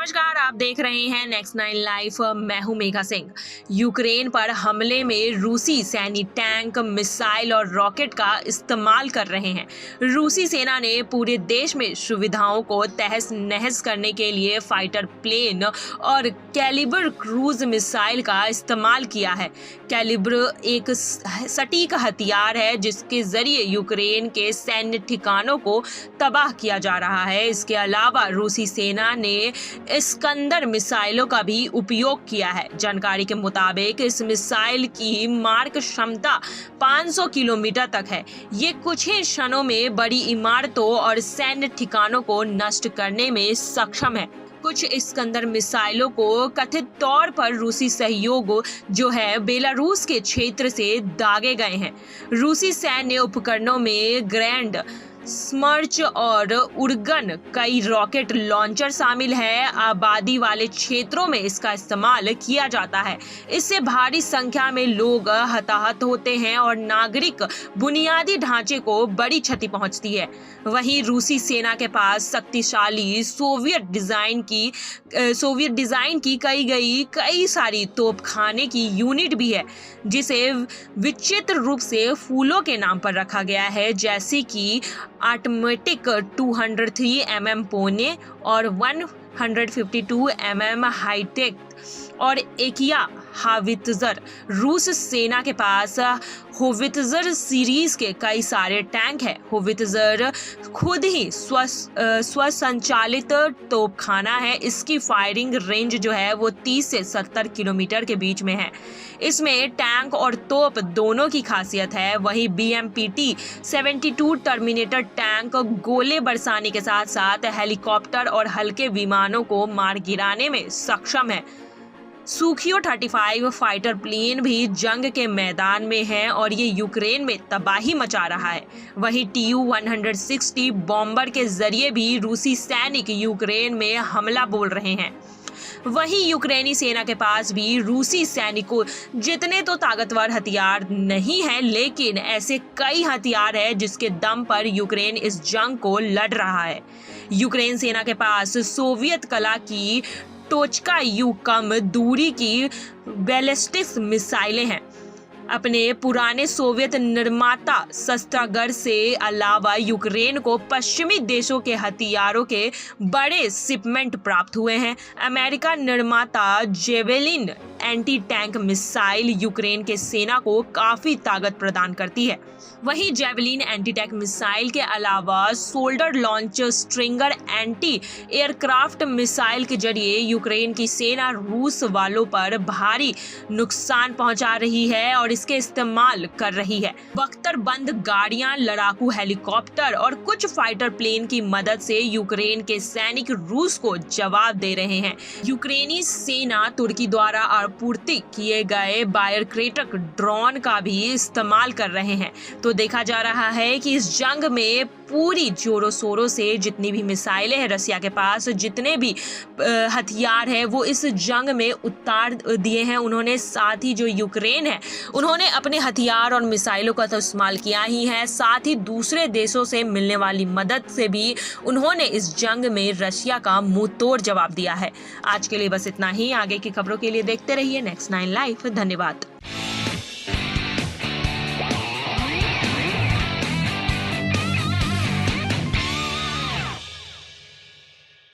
नमस्कार, आप देख रहे हैं नेक्स्ट 9 लाइव। मैं हूं मेघा सिंह। यूक्रेन पर हमले में रूसी सैन्य टैंक, मिसाइल और रॉकेट का इस्तेमाल कर रहे हैं। रूसी सेना ने पूरे देश में सुविधाओं को तहस नहस करने के लिए फाइटर प्लेन और कैलिबर क्रूज मिसाइल का इस्तेमाल किया है। कैलिबर एक सटीक हथियार है जिसके जरिए यूक्रेन के सैन्य ठिकानों को तबाह किया जा रहा है। इसके अलावा रूसी सेना ने इस्कंदर मिसाइलों का भी उपयोग किया है। जानकारी के मुताबिक इस मिसाइल की मारक क्षमता 500 किलोमीटर तक है। ये कुछ ही क्षणों में बड़ी इमारतों और सैन्य ठिकानों को नष्ट करने में सक्षम है। कुछ इस्कंदर मिसाइलों को कथित तौर पर रूसी सहयोग जो है बेलारूस के क्षेत्र से दागे गए हैं। रूसी सैन्य उपकरणों में ग्रैंड स्मर्च और उर्गन कई रॉकेट लॉन्चर शामिल है। आबादी वाले क्षेत्रों में इसका इस्तेमाल किया जाता है। इससे भारी संख्या में लोग हताहत होते हैं और नागरिक बुनियादी ढांचे को बड़ी क्षति पहुंचती है। वहीं रूसी सेना के पास शक्तिशाली सोवियत डिजाइन की कई सारी तोपखाने की यूनिट भी है, जिसे विचित्र रूप से फूलों के नाम पर रखा गया है, जैसे कि ऑटोमेटिक 203 mm पोने और 152 mm हाईटेक और एकिया हावित्जर। रूस सेना के पास होवित्जर सीरीज के कई सारे टैंक हैं। होवित्जर खुद ही स्वसंचालित तोपखाना है। इसकी फायरिंग रेंज जो है वो 30 से 70 किलोमीटर के बीच में है। इसमें टैंक और तोप दोनों की खासियत है। वहीं BMPT-72 टर्मिनेटर टैंक गोले बरसाने के साथ साथ हेलीकॉप्टर और हल्के विमानों को मार गिराने में सक्षम है। सुखियो 35 फाइटर प्लेन भी जंग के मैदान में है और ये यूक्रेन में तबाही मचा रहा है। वहीं Tu-160 बॉम्बर के जरिए भी रूसी सैनिक यूक्रेन में हमला बोल रहे हैं। वहीं यूक्रेनी सेना के पास भी रूसी सैनिकों जितने तो ताकतवर हथियार नहीं है, लेकिन ऐसे कई हथियार हैं जिसके दम पर यूक्रेन इस जंग को लड़ रहा है। यूक्रेन सेना के पास सोवियत कला की टोचका यू कम दूरी की बैलिस्टिक मिसाइलें हैं। अपने पुराने सोवियत निर्माता शस्त्रागार से अलावा यूक्रेन को पश्चिमी देशों के हथियारों के बड़े शिपमेंट प्राप्त हुए हैं। अमेरिका निर्माता javelin anti tank missile Ukraine के सेना को काफी ताकत प्रदान करती है। वहीं जेवेलिन एंटी टैंक मिसाइल के अलावा shoulder launch stringer anti aircraft missile के जरिए यूक्रेन की सेना रूस वालों पर भारी नुकसान पहुंचा रही है और इसके इस्तेमाल कर रही है। बख्तरबंद गाड़ियां, लड़ाकू हेलीकॉप्टर और कुछ फाइटर प्लेन की मदद से यूक्रेन के सैनिक रूस को जवाब दे रहे हैं। यूक्रेनी सेना तुर्की द्वारा आपूर्ति किए गए बायरक्रेटर ड्रोन का भी इस्तेमाल कर रहे हैं। तो देखा जा रहा है कि इस जंग में पूरी जोरों शोरों से जितनी भी मिसाइलें हैं रसिया के पास, जितने भी हथियार है वो इस जंग में उतार दिए हैं उन्होंने। साथ ही जो यूक्रेन है उन्होंने अपने हथियार और मिसाइलों का तो इस्तेमाल किया ही है, साथ ही दूसरे देशों से मिलने वाली मदद से भी उन्होंने इस जंग में रशिया का मुंह तोड़ जवाब दिया है। आज के लिए बस इतना ही। आगे की खबरों के लिए देखते रहिए नेक्स्ट 9 लाइव। धन्यवाद।